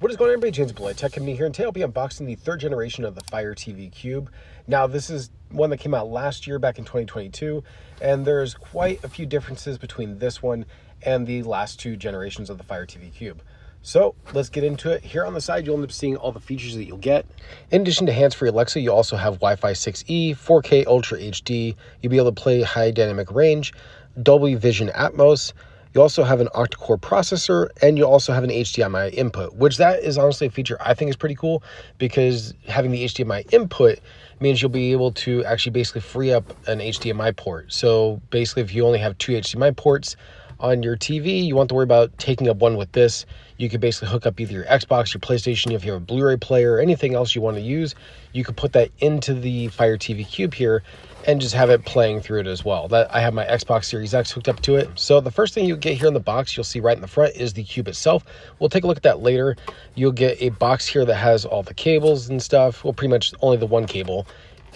What is going on, everybody? James Blue Tech Company here, and today I'll be unboxing the third generation of the Fire TV Cube. Now, this is one that came out last year, back in 2022, and there's quite a few differences between this one and the last two generations of the Fire TV Cube. So let's get into it. Here on the side, you'll end up seeing all the features that you'll get. In addition to hands-free Alexa, you also have Wi-Fi 6E, 4K Ultra HD. You'll be able to play high dynamic range, Dolby Vision Atmos. You also have an octa-core processor, and you also have an HDMI input, which that is honestly a feature I think is pretty cool, because having the HDMI input means you'll be able to actually basically free up an HDMI port. So basically, if you only have two HDMI ports on your TV, you won't have to worry about taking up one with this. You could basically hook up either your Xbox, your PlayStation, if you have a Blu-ray player, or anything else you want to use. You could put that into the Fire TV Cube here and just have it playing through it as well. I have my Xbox Series X hooked up to it. So the first thing you get here in the box, you'll see right in the front, is the Cube itself. We'll take a look at that later. You'll get a box here that has all the cables and stuff. Well, pretty much only the one cable.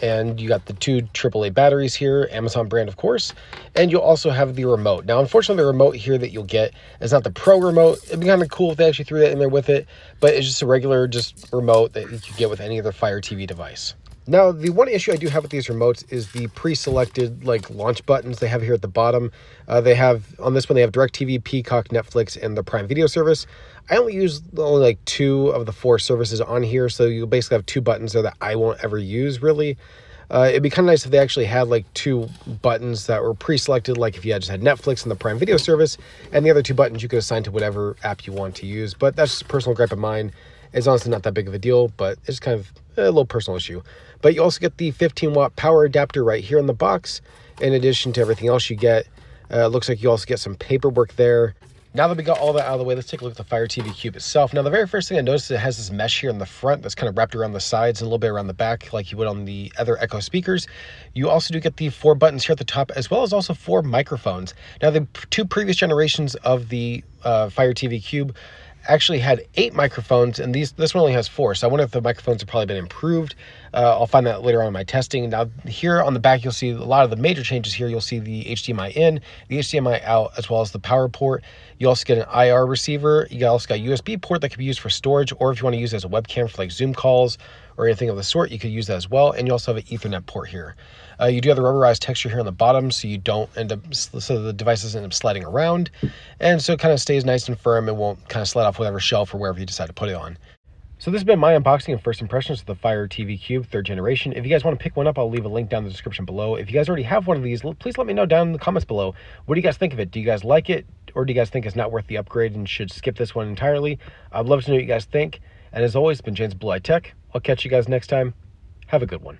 And you got the two AAA batteries here, Amazon brand, of course. And you'll also have the remote. Now, unfortunately, the remote here that you'll get is not the Pro remote. It'd be kind of cool if they actually threw that in there with it, but it's just a regular remote that you could get with any other Fire TV device. Now, the one issue I do have with these remotes is the pre-selected launch buttons they have here at the bottom. They have, on this one, they have DirecTV, Peacock, Netflix, and the Prime Video service. I only use only two of the four services on here, so you'll basically have two buttons there that I won't ever use, really. It'd be kind of nice if they actually had two buttons that were pre-selected, like if you just had Netflix and the Prime Video service, and the other two buttons you could assign to whatever app you want to use. But that's just a personal gripe of mine. It's honestly not that big of a deal, but it's kind of a little personal issue. But you also get the 15-watt power adapter right here in the box. In addition to everything else you get, looks like you also get some paperwork there. Now that we got all that out of the way, let's take a look at the Fire TV Cube itself. Now, the very first thing I noticed is it has this mesh here in the front that's kind of wrapped around the sides and a little bit around the back, like you would on the other Echo speakers. You also do get the 4 buttons here at the top, as well as also 4 microphones. Now, the two previous generations of the Fire TV Cube actually had 8 microphones, and this one only has 4, so I wonder if the microphones have probably been improved. I'll find that later on in my testing. Now, here on the back, you'll see a lot of the major changes here. You'll see the HDMI in, the HDMI out, as well as the power port. You also get an IR receiver. You also got a USB port that can be used for storage, or if you want to use it as a webcam for Zoom calls or anything of the sort, you could use that as well. And you also have an Ethernet port here. You do have the rubberized texture here on the bottom, so you don't end up, so the device doesn't end up sliding around. And so it kind of stays nice and firm. It won't kind of slide off whatever shelf or wherever you decide to put it on. So this has been my unboxing and first impressions of the Fire TV Cube 3rd generation. If you guys want to pick one up, I'll leave a link down in the description below. If you guys already have one of these, please let me know down in the comments below. What do you guys think of it? Do you guys like it? Or do you guys think it's not worth the upgrade and should skip this one entirely? I'd love to know what you guys think. And as always, it's been James Blue Tech. I'll catch you guys next time. Have a good one.